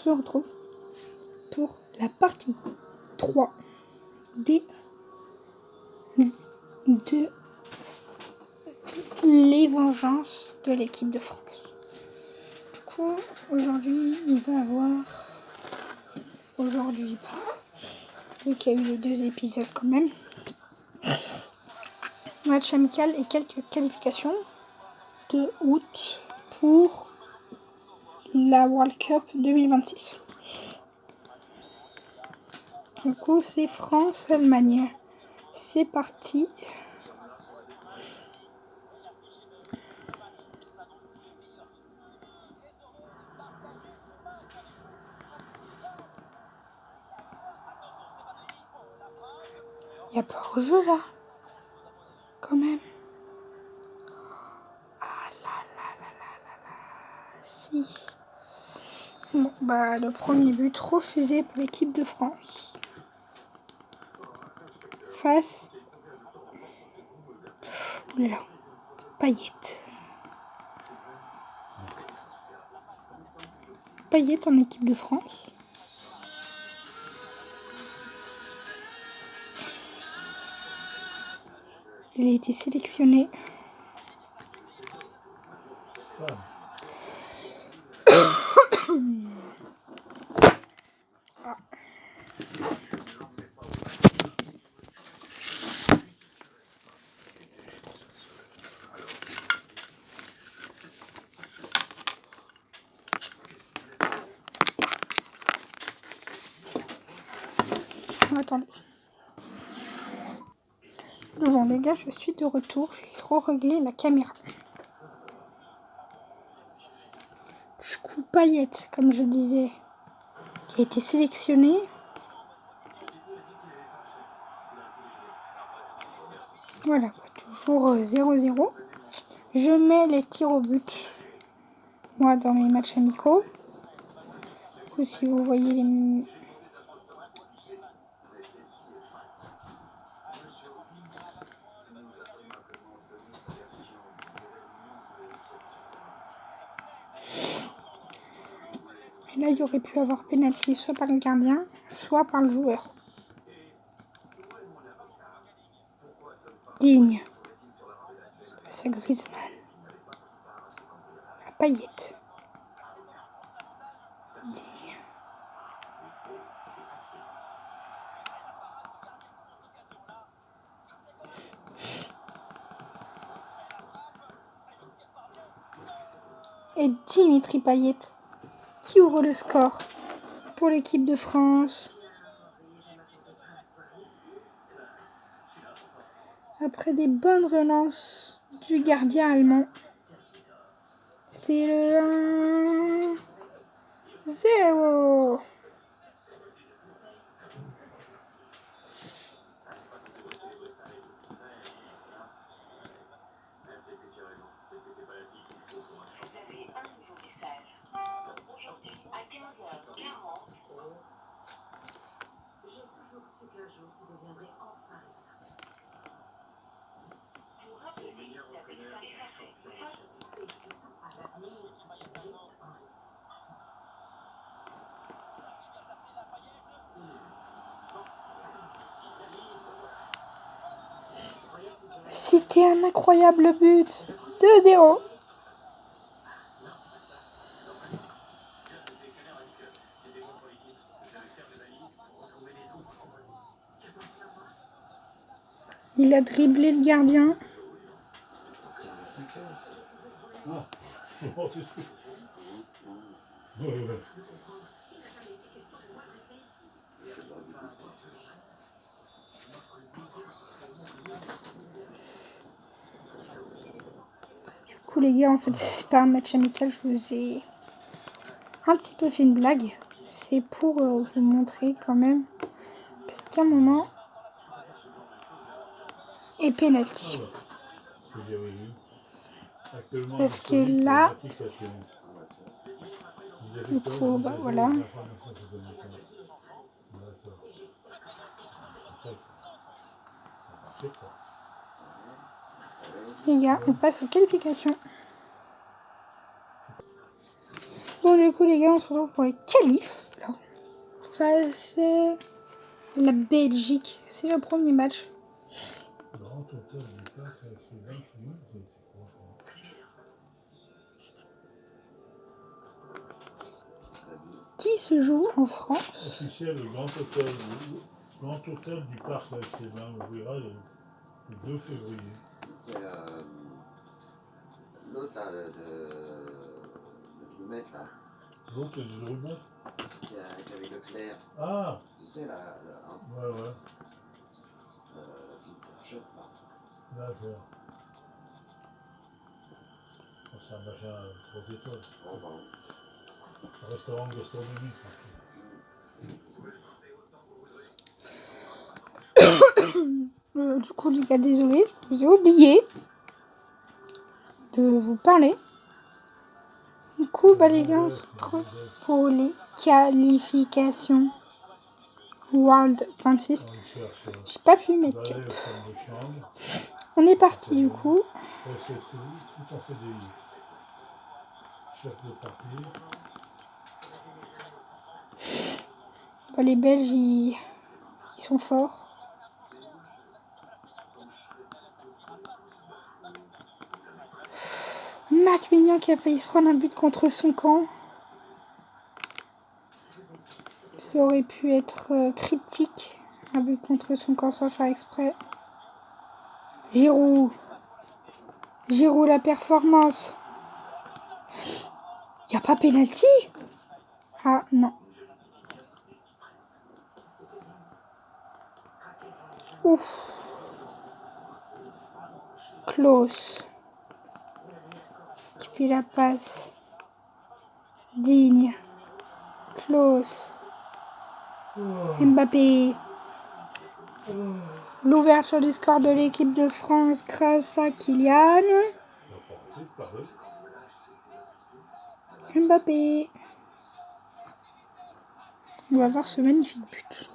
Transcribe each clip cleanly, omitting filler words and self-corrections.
se retrouve pour la partie 3 de les vengeances de l'équipe de France. Du coup, aujourd'hui, il va y avoir... Aujourd'hui, vu qu'il y a eu les 2 épisodes quand même. Match amical et quelques qualifications de août pour la World Cup 2026. Du coup, c'est France-Allemagne. C'est parti. Il n'y a pas hors-jeu là, quand même. Ah là là là là là là. Si. Bon, le premier but refusé pour l'équipe de France. Face... Oula. Payet. Payet en équipe de France. Il a été sélectionné. Attendez. Bon les gars, je suis de retour. J'ai re-réglé la caméra. Du coup, Payet, comme je disais, qui a été sélectionné. Voilà, toujours 0-0. Je mets les tirs au but, moi, dans mes matchs amicaux. Ou si vous voyez les... Et là, il y aurait pu avoir pénalty soit par le gardien, soit par le joueur. Digne. C'est Griezmann. La Payet. Digne. Et Dimitri Payet qui ouvre le score pour l'équipe de France. Après des bonnes relances du gardien allemand. C'est le 1-0. J'ai toujours su qu'un jour tu deviendrais enfin raisonnable. Pour rappeler la victoire et surtout à l'avenir de Henri. C'était un incroyable but. 2-0. Il a dribblé le gardien. Du coup les gars, en fait c'est pas un match amical, je vous ai un petit peu fait une blague. C'est pour vous montrer quand même. Parce qu'à un moment... Et penalty. Parce que là... Du coup, voilà. Les gars, on passe aux qualifications. Bon, du coup, les gars, on se retrouve pour les qualifs. Là. Face à la Belgique. C'est le premier match. Qui se joue en France? Officiel, le grand hôtel du parc là, c'est là, on verra le 2 février. C'est l'autre là, le mec là. L'autre, le remède Qui avait Leclerc. Ah. Tu sais, là. Ouais, ouais. La fille de Chef, là. D'accord. C'est un machin 3 étoiles. Oh, pardon. Un restaurant gastronomique. Du coup, les gars, désolé, je vous ai oublié de vous parler. Du coup, bah, les gars, on se retrouve pour les qualifications World 26. J'ai pas pu mettre cap. On est parti, du coup. SFCI, tout en CDI. Chef de parti. Bah, les Belges, ils sont forts. Mac Mignon qui a failli se prendre un but contre son camp. Ça aurait pu être critique. Un but contre son camp sans faire exprès. Giroud. Giroud, la performance. Y a pas pénalty? Ah non. Ouf. Klose. Qui fait la passe. Digne. Klose. Mbappé. L'ouverture du score de l'équipe de France grâce à Kylian. Mbappé. On va voir ce magnifique but.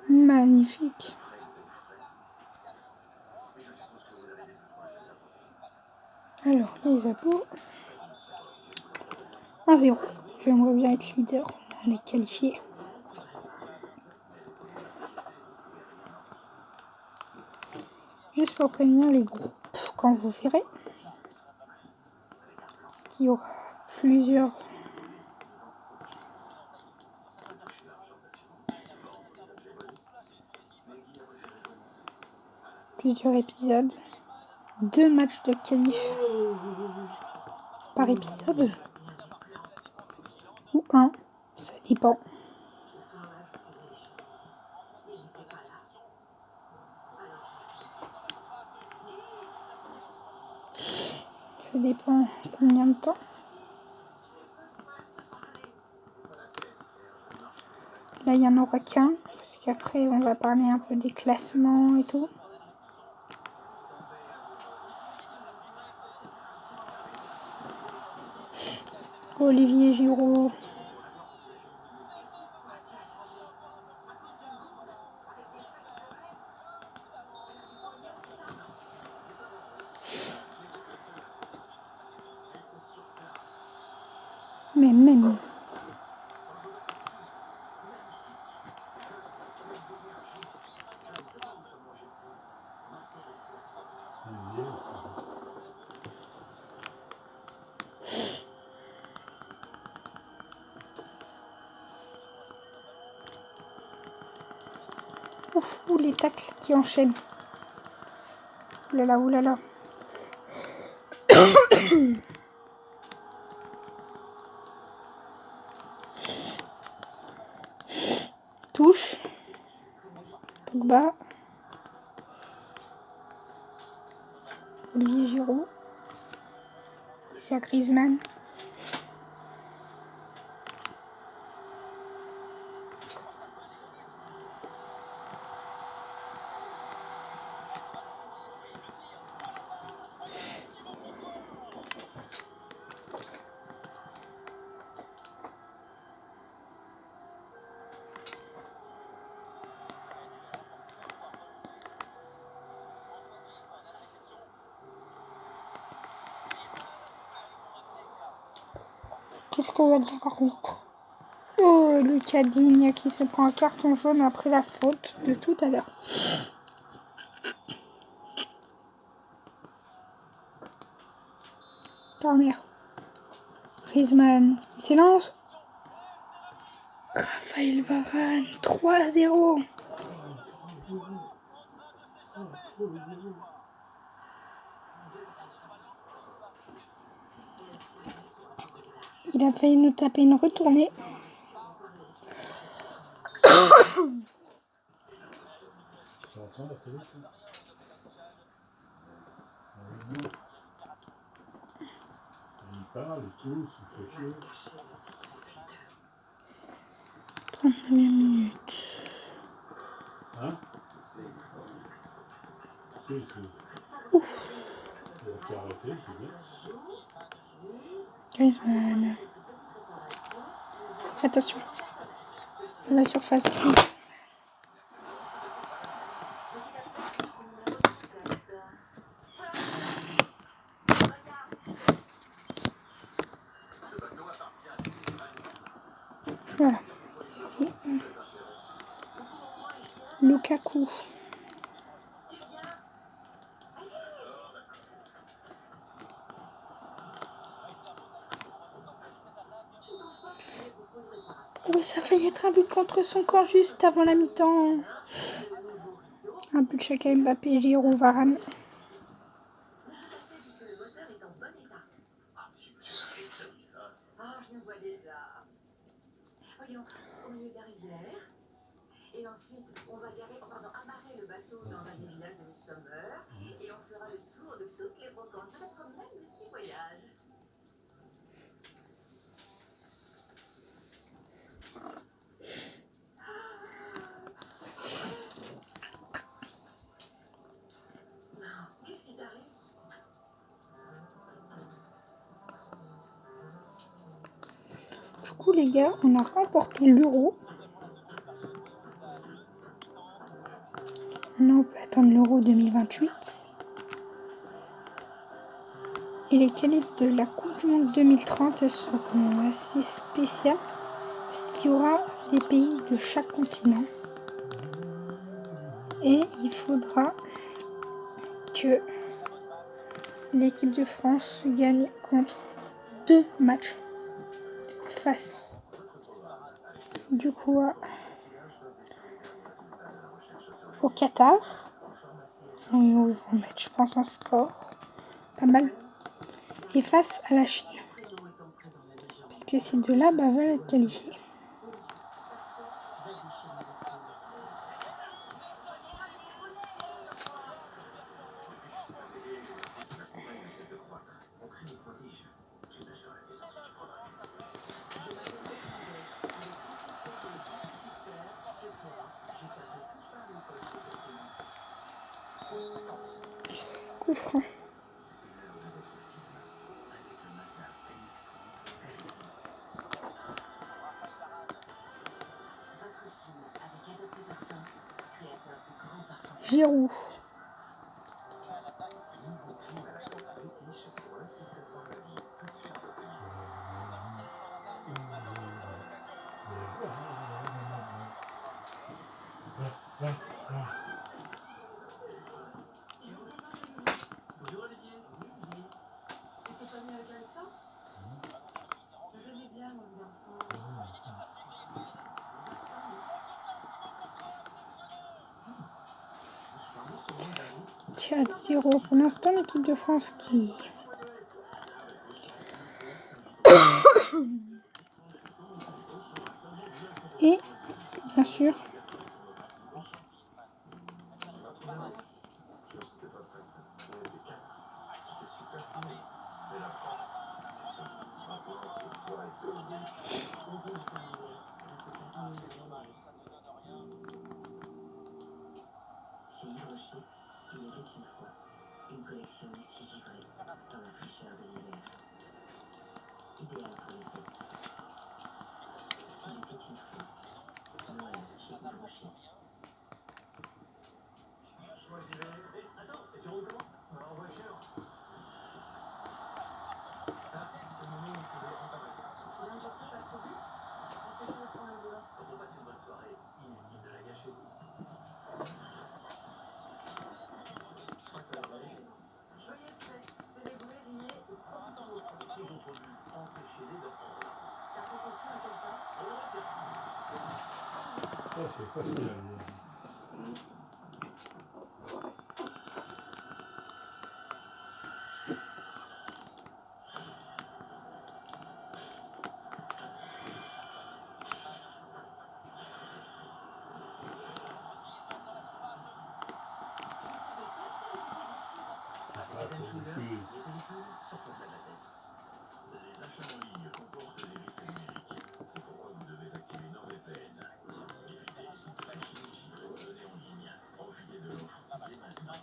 Magnifique. Alors, les abos. 1-0. J'aimerais bien être leader. On est qualifié. Juste pour prévenir les groupes quand vous verrez. Parce qu'il y aura plusieurs épisodes. 2 matchs de qualif par épisode. Ou 1. Ça dépend. Ça dépend combien de temps. Là, il n'y en aura qu'un. Parce qu'après, on va parler un peu des classements et tout. Olivier Giroud. Mais même. Ouf, les tacles qui enchaînent. Oulala, oulala. Touche. Pogba. Olivier Giroud. C'est Griezmann. Qu'est-ce qu'on va dire l'arbitre? Oh, Lucas Digne qui se prend un carton jaune après la faute de tout à l'heure. Corner. Griezmann qui s'élance. Raphaël Varane, 3-0. Il a failli nous taper une retournée. Tu entends la télé? Ils parlent tous, il fait chier. 39e minute. Hein? C'est. Ouf. Il a qu'à arrêter, c'est bien. Griezmann. Attention. Dans la surface grise. Voilà. Désolé. Lukaku. Oh, ça a failli être un but contre son corps juste avant la mi-temps. Un but chacun Mbappé, Giroud, Varane. Ah, je le vois déjà. Voyons, au milieu de la rivière. Et ensuite, on va amarrer le bateau dans un des villages de Midsommar. Et on fera le tour de toutes les brocantes. Peut-être même le petit voyage. Qu'est-ce qui t'arrive? Du coup, les gars, on a remporté l'Euro. Maintenant, on peut attendre l'Euro 2028. Et les qualifs de la Coupe du Monde 2030, elles seront assez spéciales. Parce qu'il y aura des pays de chaque continent. Et il faudra que l'équipe de France gagne contre 2 matchs face du coup au Qatar. Ils vont mettre, je pense, un score pas mal. Et face à la Chine. Parce que ces deux-là veulent être qualifiés. Coup franc. Giroud. Bonjour Olivier. T'es pas venu avec Alexa? Je vais bien, mon garçon. Tiens, 4-0 pour l'instant, l'équipe de France qui... Et, bien sûr, Chez Yves Rocher, il était une fois une collection multigivrée dans la fraîcheur de l'hiver. Idéal pour les fêtes. Il était une fois Noël chez Yves Rocher. Moi j'y vais. Attends, et tu roules comment? En voiture. Ça, c'est le moment où on peut aller en Ça, c'est facile à dire. Adam Schultz, les pellicules, sortons ça de la tête. Les achats en ligne comportent des risques numériques. C'est pourquoi vous devez activer NordVPN. Évitez les sites de phishing et chiffres de données en ligne. Profitez de l'offre dès maintenant.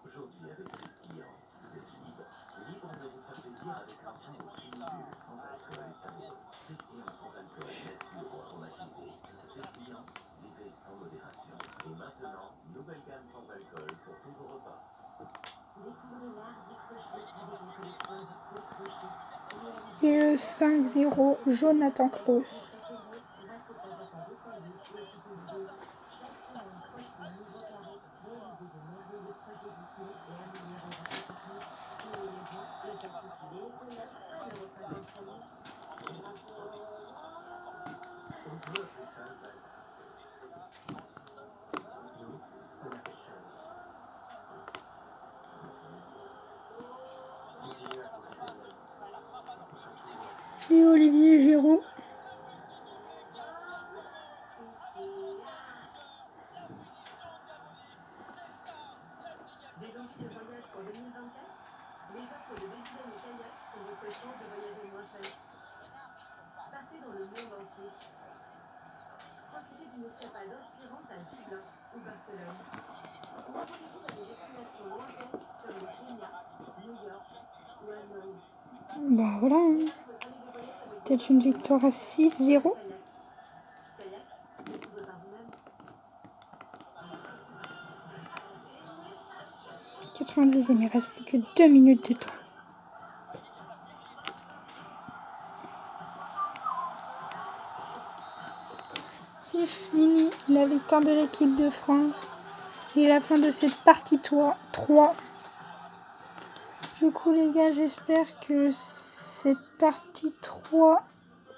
Aujourd'hui, avec Festillant, vous êtes libre. Libre de vous faire plaisir avec un train de fumigule sans alcool et salé. Festillant sans alcool, nature aromatisée. Festillant, vivez sans modération. Et maintenant, nouvelle gamme sans alcool pour tous vos repas. Découvrez l'art du crochet avec une collection Disney Crochet. Et le 5-0, Jonathan Klaus. Grâce au pas détaillé et aux tutos vidéo. Chaque semaine, croche de nouveaux carrés, réalisez de merveilleux projets Disney et améliorez votre technique. Créez les liens, le particulier, les couleurs, 1,50€ sur lui. On peut appeler ça un bal. Nous, on appelle ça un lit. Continuez à profiter de nous. On se retrouve. Et Olivier Giroud. Des envies de voyage pour 2024? Les offres de Delphine et Kayak sont votre chance de voyager moins cher. Partez dans le monde entier. Profitez d'une escapade inspirante à Dublin ou Barcelone. Ou envolez-vous dans des destinations lointaines comme le Kenya, New York ou Hanoï. Bah voilà, hein. Démarrez votre année de voyage avec Peut-être une victoire à 6-0. Kayak. Kayak, découvrez par vous-même. 90e, il reste plus que 2 minutes de temps. C'est fini, la victoire de l'équipe de France. Et la fin de cette partie 3. Du coup les gars, j'espère que cette partie 3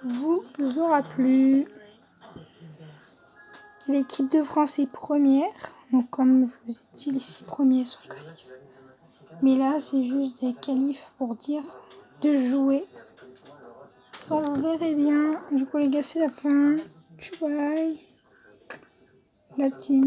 vous aura plu. L'équipe de France est première. Donc comme je vous ai dit, les 6 premiers sont qualifiés. Mais là, c'est juste des qualifs pour dire de jouer. Ça, vous verrez bien. Du coup les gars, c'est la fin. Bye. La team.